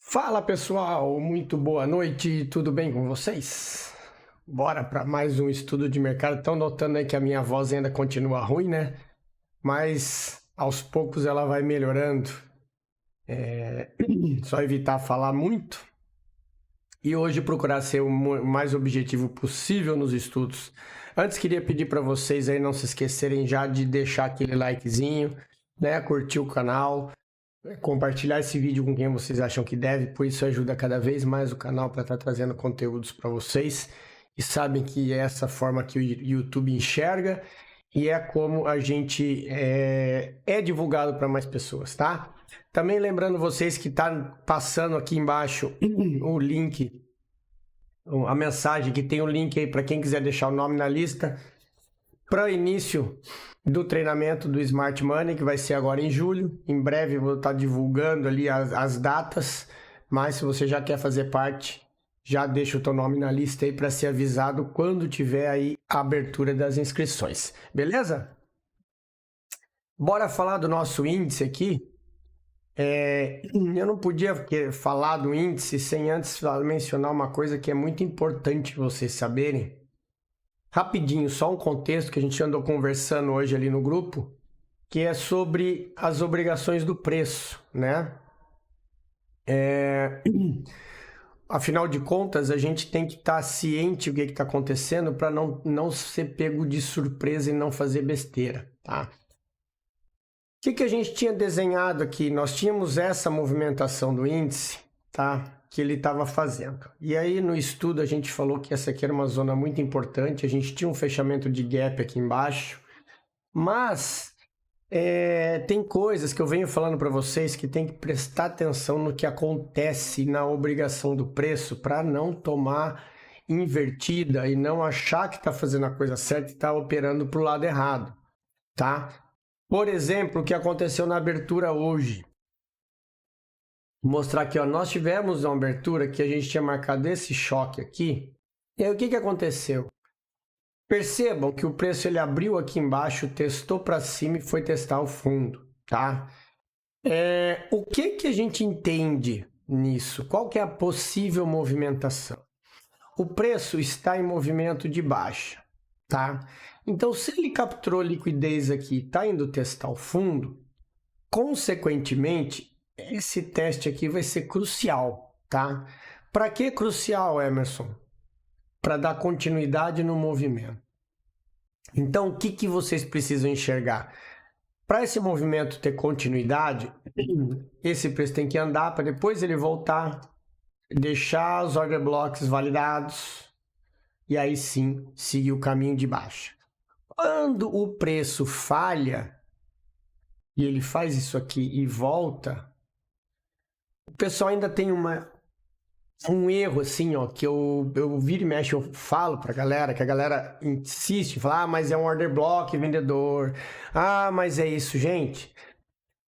Fala pessoal, muito boa noite, tudo bem com vocês? Bora para mais um estudo de mercado. Estão notando aí que a minha voz ainda continua ruim, né? Mas aos poucos ela vai melhorando. Só evitar falar muito e hoje procurar ser o mais objetivo possível nos estudos. Antes queria pedir para vocês aí não se esquecerem já de deixar aquele likezinho, né? Curtir o canal. Compartilhar esse vídeo com quem vocês acham que deve, pois isso ajuda cada vez mais o canal para estar trazendo conteúdos para vocês. E sabem que é essa forma que o YouTube enxerga e é como a gente é divulgado para mais pessoas, tá? Também lembrando vocês que está passando aqui embaixo o link, a mensagem que tem o link aí para quem quiser deixar o nome na lista para o início do treinamento do Smart Money, que vai ser agora em julho. Em breve vou estar divulgando ali as datas, mas se você já quer fazer parte, já deixa o teu nome na lista aí para ser avisado quando tiver aí a abertura das inscrições. Beleza? Bora falar do nosso índice aqui. Eu não podia falar do índice sem antes mencionar uma coisa que é muito importante vocês saberem. Rapidinho, só um contexto que a gente andou conversando hoje ali no grupo, que é sobre as obrigações do preço, né? Afinal de contas, a gente tem que estar ciente do que está acontecendo para não ser pego de surpresa e não fazer besteira, tá? O que a gente tinha desenhado aqui? Nós tínhamos essa movimentação do índice, tá? Que ele estava fazendo. E aí no estudo a gente falou que essa aqui era uma zona muito importante, a gente tinha um fechamento de gap aqui embaixo, mas tem coisas que eu venho falando para vocês que tem que prestar atenção no que acontece na obrigação do preço para não tomar invertida e não achar que está fazendo a coisa certa e está operando para o lado errado, tá? Por exemplo, o que aconteceu na abertura hoje. Vou mostrar aqui, ó, nós tivemos uma abertura que a gente tinha marcado esse choque aqui. E aí o que aconteceu? Percebam que o preço ele abriu aqui embaixo, testou para cima e foi testar o fundo, tá? O que a gente entende nisso? Qual que é a possível movimentação? O preço está em movimento de baixa, tá? Então, se ele capturou liquidez aqui e está indo testar o fundo, consequentemente, esse teste aqui vai ser crucial, tá? Para que crucial, Emerson? Para dar continuidade no movimento. Então, o que vocês precisam enxergar? Para esse movimento ter continuidade, esse preço tem que andar para depois ele voltar, deixar os order blocks validados e aí sim seguir o caminho de baixa. Quando o preço falha e ele faz isso aqui e volta, o pessoal ainda tem um erro assim, ó, que eu viro e mexo, eu falo pra galera, que a galera insiste, fala, mas é um order block vendedor, mas é isso, gente.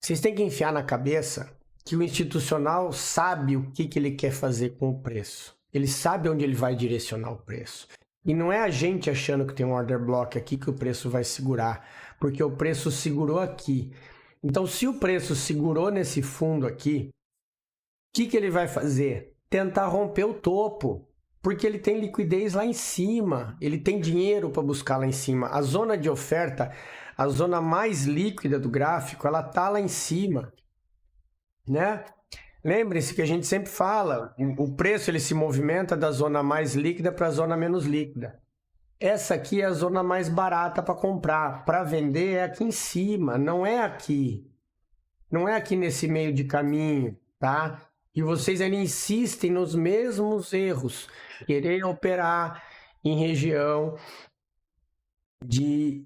Vocês têm que enfiar na cabeça que o institucional sabe o que ele quer fazer com o preço. Ele sabe onde ele vai direcionar o preço. E não é a gente achando que tem um order block aqui que o preço vai segurar, porque o preço segurou aqui. Então, se o preço segurou nesse fundo aqui, o que ele vai fazer? Tentar romper o topo, porque ele tem liquidez lá em cima, ele tem dinheiro para buscar lá em cima. A zona de oferta, a zona mais líquida do gráfico, ela está lá em cima, né? Lembre-se que a gente sempre fala, o preço ele se movimenta da zona mais líquida para a zona menos líquida. Essa aqui é a zona mais barata para comprar, para vender é aqui em cima, não é aqui. Não é aqui nesse meio de caminho, tá? E vocês ainda insistem nos mesmos erros, querer operar em região de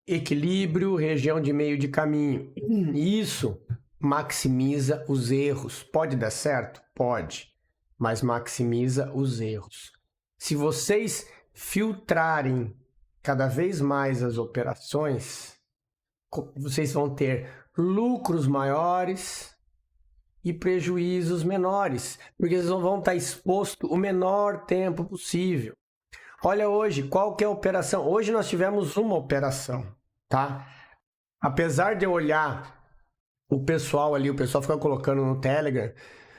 equilíbrio, região de meio de caminho. Isso maximiza os erros. Pode dar certo? Pode, mas maximiza os erros. Se vocês filtrarem cada vez mais as operações, vocês vão ter lucros maiores e prejuízos menores, porque eles vão estar expostos o menor tempo possível. Olha hoje, qual que é a operação? Hoje nós tivemos uma operação, tá? Apesar de eu olhar o pessoal ali, o pessoal fica colocando no Telegram,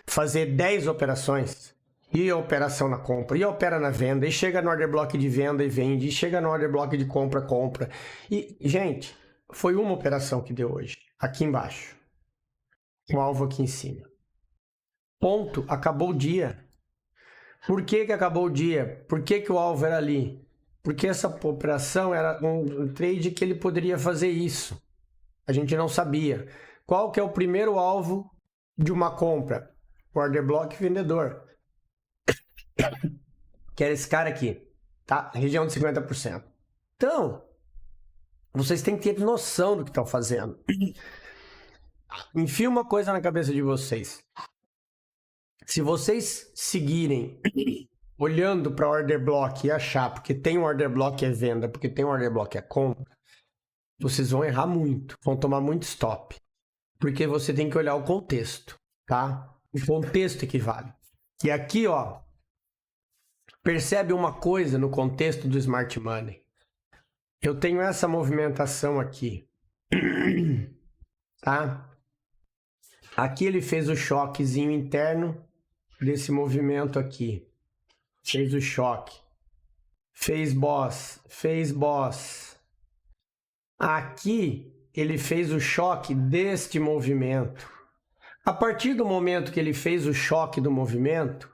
fazer 10 operações, e a operação na compra, e opera na venda, e chega no order block de venda e vende, e chega no order block de compra, compra. E, gente, foi uma operação que deu hoje, aqui embaixo. O alvo aqui em cima. Ponto, acabou o dia. Por que acabou o dia? Por que o alvo era ali? Porque essa operação era um trade que ele poderia fazer isso. A gente não sabia. Qual que é o primeiro alvo de uma compra? Order block vendedor. Que era esse cara aqui, tá? Região de 50%. Então, vocês têm que ter noção do que estão fazendo. Enfia uma coisa na cabeça de vocês. Se vocês seguirem olhando para order block e achar porque tem um order block é venda, porque tem um order block é compra, vocês vão errar muito, vão tomar muito stop. Porque você tem que olhar o contexto, tá? O contexto equivale. E aqui, ó, percebe uma coisa no contexto do Smart Money. Eu tenho essa movimentação aqui, tá? Aqui ele fez o choquezinho interno desse movimento aqui. Fez o choque. Fez boss. Fez boss. Aqui ele fez o choque deste movimento. A partir do momento que ele fez o choque do movimento,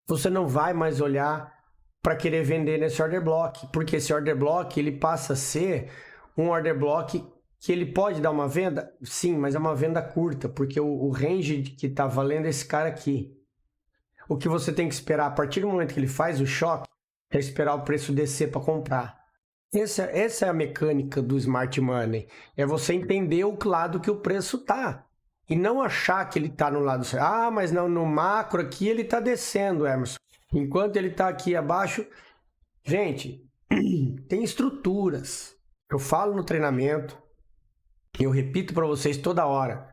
você não vai mais olhar para querer vender nesse order block, porque esse order block ele passa a ser um order block que ele pode dar uma venda, sim, mas é uma venda curta, porque o range que está valendo é esse cara aqui. O que você tem que esperar a partir do momento que ele faz o choque é esperar o preço descer para comprar. Essa é a mecânica do Smart Money, é você entender o lado que o preço tá. E não achar que ele está no lado certo. Ah, mas não, no macro aqui ele está descendo, Emerson. Enquanto ele está aqui abaixo... Gente, tem estruturas. Eu falo no treinamento, eu repito para vocês toda hora.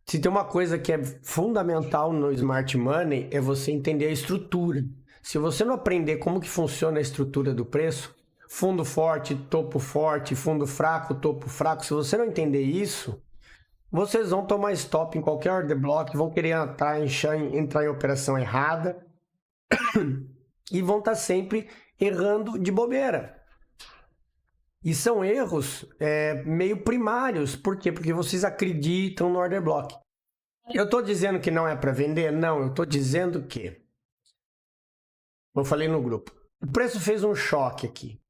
Se tem uma coisa que é fundamental no Smart Money, é você entender a estrutura. Se você não aprender como que funciona a estrutura do preço, fundo forte, fundo fraco, topo fraco, se você não entender isso... vocês vão tomar stop em qualquer order block, vão querer entrar em operação errada e vão estar sempre errando de bobeira. E são erros meio primários. Por quê? Porque vocês acreditam no order block. Eu estou dizendo que não é para vender? Não, eu estou dizendo que... eu falei no grupo. O preço fez um choque aqui.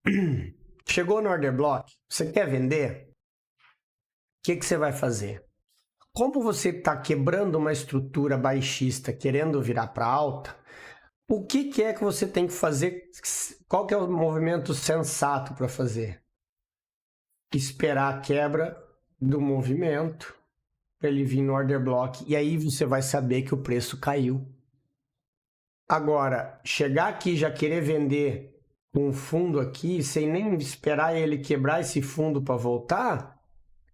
Chegou no order block, você quer vender? O que você vai fazer? Como você está quebrando uma estrutura baixista, querendo virar para alta, o que é que você tem que fazer? Qual que é o movimento sensato para fazer? Esperar a quebra do movimento para ele vir no order block e aí você vai saber que o preço caiu. Agora, chegar aqui e já querer vender um fundo aqui sem nem esperar ele quebrar esse fundo para voltar,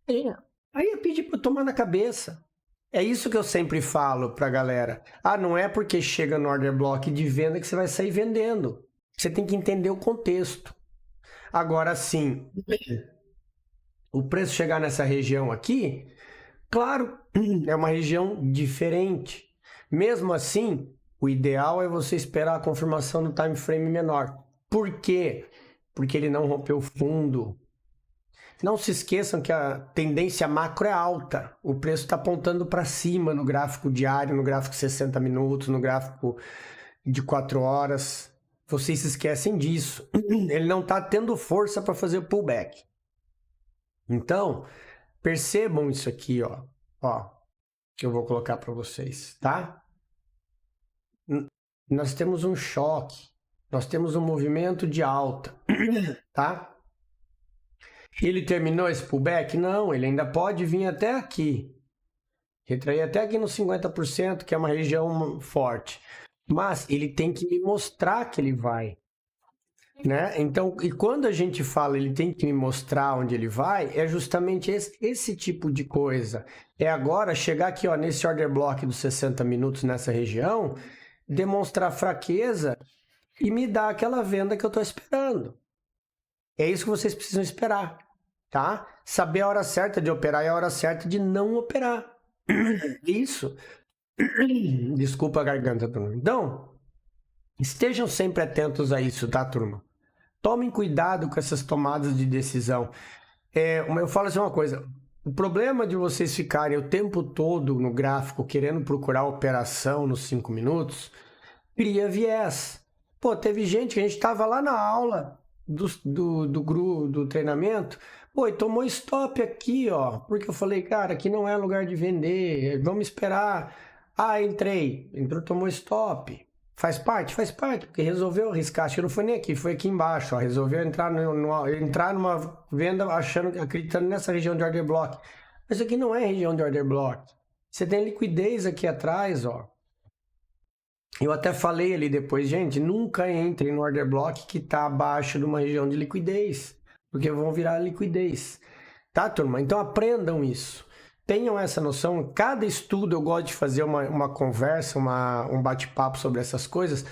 aí eu pedi para tomar na cabeça. É isso que eu sempre falo para a galera. Ah, não é porque chega no order block de venda que você vai sair vendendo. Você tem que entender o contexto. Agora sim, o preço chegar nessa região aqui, claro, é uma região diferente. Mesmo assim, o ideal é você esperar a confirmação no time frame menor. Por quê? Porque ele não rompeu o fundo. Não se esqueçam que a tendência macro é alta. O preço está apontando para cima no gráfico diário, no gráfico 60 minutos, no gráfico de 4 horas. Vocês se esquecem disso. Ele não está tendo força para fazer o pullback. Então, percebam isso aqui, ó, que eu vou colocar para vocês, tá? Nós temos um choque, nós temos um movimento de alta, tá? Ele terminou esse pullback? Não, ele ainda pode vir até aqui. Retrair até aqui nos 50%, que é uma região forte. Mas ele tem que me mostrar que ele vai. Né? Então, e quando a gente fala ele tem que me mostrar onde ele vai, é justamente esse tipo de coisa. É agora chegar aqui ó, nesse order block dos 60 minutos nessa região, demonstrar fraqueza e me dar aquela venda que eu estou esperando. É isso que vocês precisam esperar, tá? Saber a hora certa de operar e a hora certa de não operar. Isso. Desculpa a garganta, turma. Então, estejam sempre atentos a isso, tá, turma? Tomem cuidado com essas tomadas de decisão. Eu falo assim uma coisa, o problema de vocês ficarem o tempo todo no gráfico querendo procurar operação nos 5 minutos, cria viés. Pô, teve gente que a gente estava lá na aula do treinamento, pô, e tomou stop aqui, ó, porque eu falei, cara, aqui não é lugar de vender, vamos esperar. Ah, entrou, tomou stop. Faz parte, porque resolveu arriscar. Acho que não foi nem aqui, foi aqui embaixo, ó, resolveu entrar numa venda acreditando nessa região de order block. Mas isso aqui não é região de order block. Você tem liquidez aqui atrás, ó. Eu até falei ali depois, gente, nunca entre no order block que está abaixo de uma região de liquidez, porque vão virar liquidez. Tá, turma? Então aprendam isso. Tenham essa noção. Cada estudo eu gosto de fazer uma conversa, um bate-papo sobre essas coisas,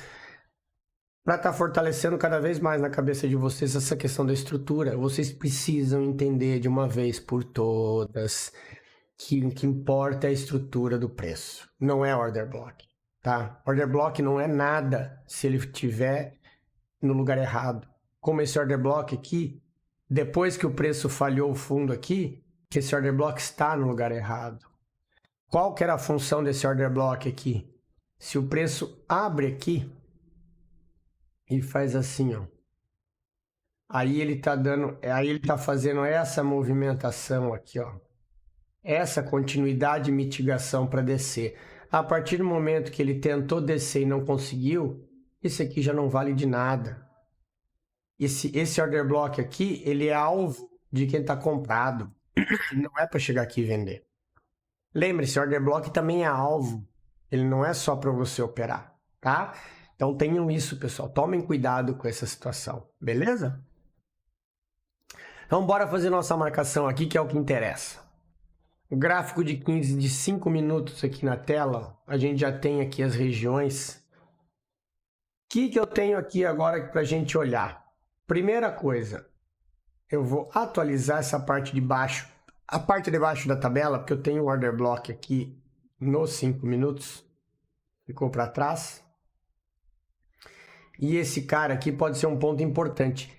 para estar fortalecendo cada vez mais na cabeça de vocês essa questão da estrutura. Vocês precisam entender de uma vez por todas que o que importa é a estrutura do preço, não é order block. Tá? Order block não é nada se ele estiver no lugar errado. Como esse order block aqui, depois que o preço falhou o fundo aqui, que esse order block está no lugar errado. Qual que era a função desse order block aqui? Se o preço abre aqui e faz assim, ó. Aí ele tá fazendo essa movimentação aqui, ó. Essa continuidade e mitigação para descer. A partir do momento que ele tentou descer e não conseguiu, esse aqui já não vale de nada. Esse order block aqui, ele é alvo de quem está comprado. Não é para chegar aqui e vender. Lembre-se, order block também é alvo. Ele não é só para você operar, tá? Então tenham isso, pessoal. Tomem cuidado com essa situação, beleza? Então bora fazer nossa marcação aqui, que é o que interessa. O gráfico de 5 minutos aqui na tela, a gente já tem aqui as regiões. O que eu tenho aqui agora para a gente olhar? Primeira coisa, eu vou atualizar essa parte de baixo, a parte de baixo da tabela, porque eu tenho o order block aqui nos 5 minutos, ficou para trás. E esse cara aqui pode ser um ponto importante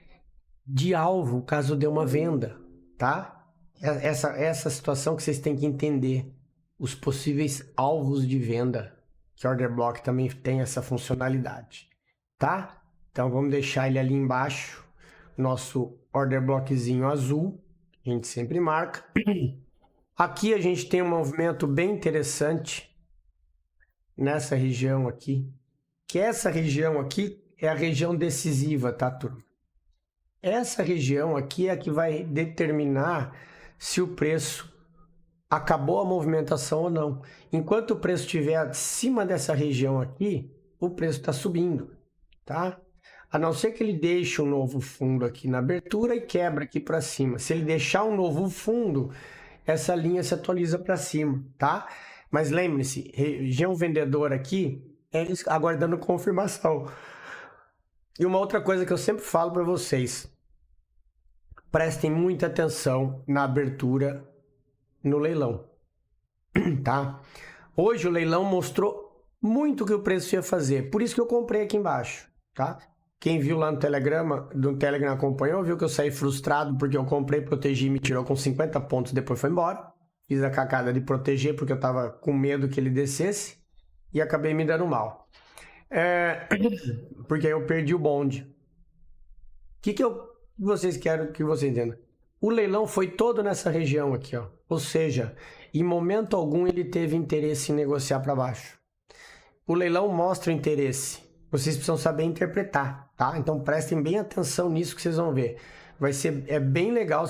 de alvo, caso dê uma venda, tá? Essa situação que vocês têm que entender, os possíveis alvos de venda, que order block também tem essa funcionalidade, tá? Então vamos deixar ele ali embaixo, nosso order blockzinho azul, a gente sempre marca. Aqui a gente tem um movimento bem interessante nessa região aqui, que essa região aqui é a região decisiva, tá, turma? Essa região aqui é a que vai determinar se o preço acabou a movimentação ou não. Enquanto o preço estiver acima dessa região aqui, o preço está subindo, tá? A não ser que ele deixe um novo fundo aqui na abertura e quebra aqui para cima. Se ele deixar um novo fundo, essa linha se atualiza para cima, tá? Mas lembre-se, região vendedora aqui é aguardando confirmação. E uma outra coisa que eu sempre falo para vocês, prestem muita atenção na abertura no leilão, tá? Hoje o leilão mostrou muito o que o preço ia fazer, por isso que eu comprei aqui embaixo, tá? Quem viu lá no Telegram acompanhou, viu que eu saí frustrado porque eu comprei, protegi e me tirou com 50 pontos, depois foi embora. Fiz a cagada de proteger porque eu tava com medo que ele descesse e acabei me dando mal. Porque eu perdi o bonde. O que vocês querem que você entenda? O leilão foi todo nessa região aqui, ó. Ou seja, em momento algum ele teve interesse em negociar para baixo. O leilão mostra o interesse. Vocês precisam saber interpretar, tá? Então prestem bem atenção nisso que vocês vão ver. É bem legal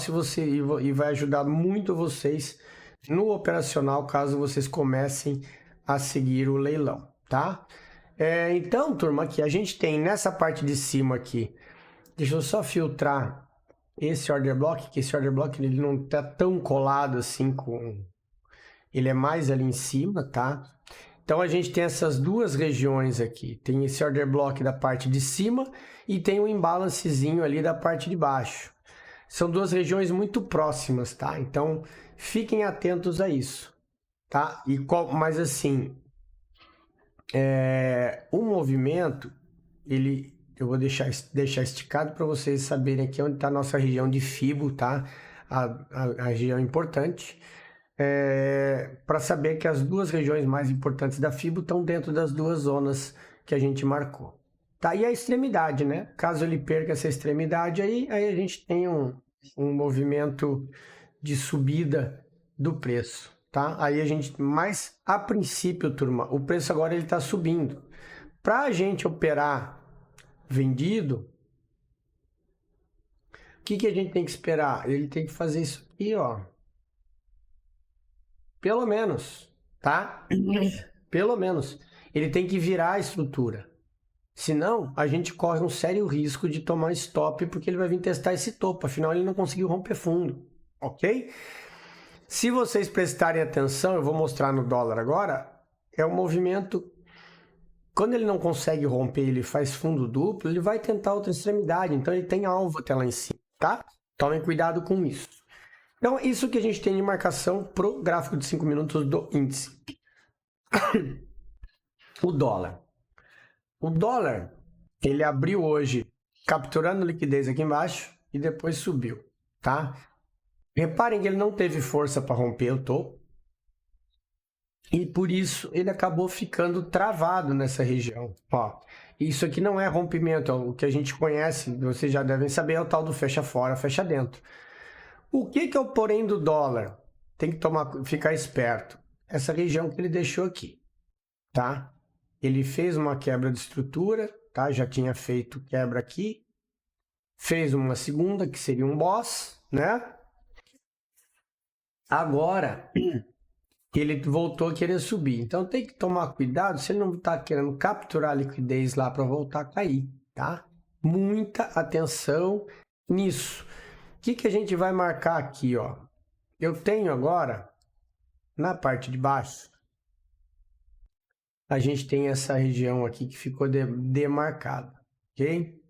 e vai ajudar muito vocês no operacional caso vocês comecem a seguir o leilão, tá? Então, turma, aqui a gente tem nessa parte de cima aqui. Deixa eu só filtrar esse order block, que esse order block ele não tá tão colado assim com... Ele é mais ali em cima, tá? Então a gente tem essas duas regiões aqui. Tem esse order block da parte de cima e tem um imbalancezinho ali da parte de baixo. São duas regiões muito próximas, tá? Então fiquem atentos a isso, tá? Mas assim, o movimento, eu vou deixar esticado para vocês saberem aqui onde está a nossa região de FIBO, tá? A região importante. Para saber que as duas regiões mais importantes da FIBO estão dentro das duas zonas que a gente marcou. Tá? E a extremidade, né? Caso ele perca essa extremidade, aí a gente tem um movimento de subida do preço, tá? Aí a gente, mas a princípio, turma, o preço agora ele está subindo. Para a gente operar vendido, o que a gente tem que esperar? Ele tem que fazer isso aqui, ó. Pelo menos, tá? Pelo menos. Ele tem que virar a estrutura. Senão, a gente corre um sério risco de tomar stop, porque ele vai vir testar esse topo. Afinal, ele não conseguiu romper fundo, ok? Se vocês prestarem atenção, eu vou mostrar no dólar agora, é um movimento... Quando ele não consegue romper, ele faz fundo duplo, ele vai tentar outra extremidade. Então, ele tem alvo até lá em cima, tá? Tomem cuidado com isso. Então, isso que a gente tem de marcação pro gráfico de 5 minutos do índice. O dólar. O dólar, ele abriu hoje capturando liquidez aqui embaixo e depois subiu, tá? Reparem que ele não teve força para romper o topo. E por isso ele acabou ficando travado nessa região. Ó, isso aqui não é rompimento, é o que a gente conhece, vocês já devem saber, é o tal do fecha fora, fecha dentro. O que é o porém do dólar? Tem que ficar esperto. Essa região que ele deixou aqui, tá? Ele fez uma quebra de estrutura, tá? Já tinha feito quebra aqui. Fez uma segunda, que seria um boss, né? Agora, ele voltou a querer subir. Então, tem que tomar cuidado se ele não está querendo capturar a liquidez lá para voltar a cair, tá? Muita atenção nisso. O que a gente vai marcar aqui, ó? Eu tenho agora, na parte de baixo, a gente tem essa região aqui que ficou demarcada, ok?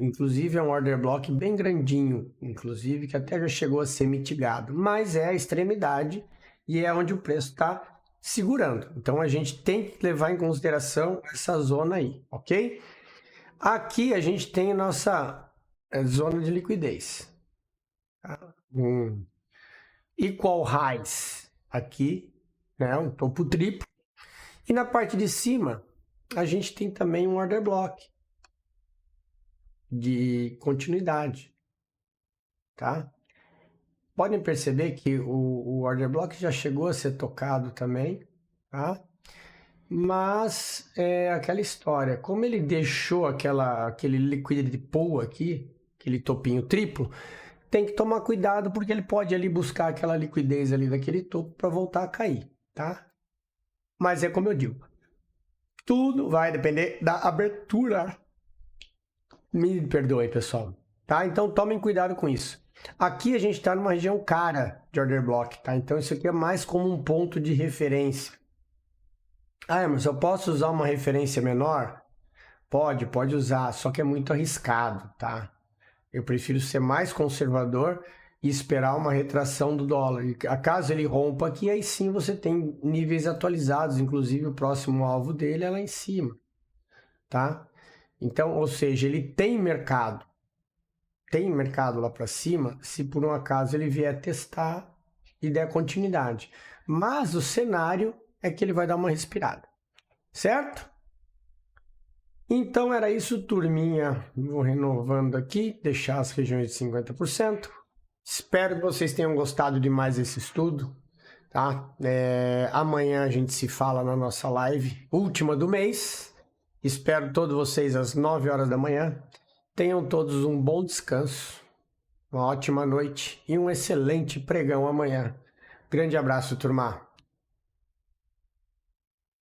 Inclusive é um order block bem grandinho, inclusive, que até já chegou a ser mitigado, mas é a extremidade e é onde o preço está segurando. Então a gente tem que levar em consideração essa zona aí, ok? Aqui a gente tem a nossa zona de liquidez. Equal highs aqui, né? Um topo triplo. E na parte de cima a gente tem também um order block de continuidade, tá? Podem perceber que o order block já chegou a ser tocado também, tá? Mas é aquela história, como ele deixou aquele liquidity pool aqui, aquele topinho triplo, tem que tomar cuidado porque ele pode ali buscar aquela liquidez ali daquele topo para voltar a cair, tá? Mas é como eu digo, tudo vai depender da abertura. Me perdoem, pessoal, tá? Então tomem cuidado com isso. Aqui a gente está numa região cara de order block, tá? Então isso aqui é mais como um ponto de referência. Ah, mas eu posso usar uma referência menor? Pode usar, só que é muito arriscado, tá? Eu prefiro ser mais conservador e esperar uma retração do dólar. E caso ele rompa aqui, aí sim você tem níveis atualizados, inclusive o próximo alvo dele é lá em cima, tá? Então, ou seja, ele tem mercado lá para cima, se por um acaso ele vier testar e der continuidade. Mas o cenário é que ele vai dar uma respirada, certo? Então era isso, turminha. Vou renovando aqui, deixar as regiões de 50%. Espero que vocês tenham gostado de mais esse estudo, tá? Amanhã a gente se fala na nossa live, última do mês. Espero todos vocês às 9 horas da manhã. Tenham todos um bom descanso, uma ótima noite e um excelente pregão amanhã. Grande abraço, turma.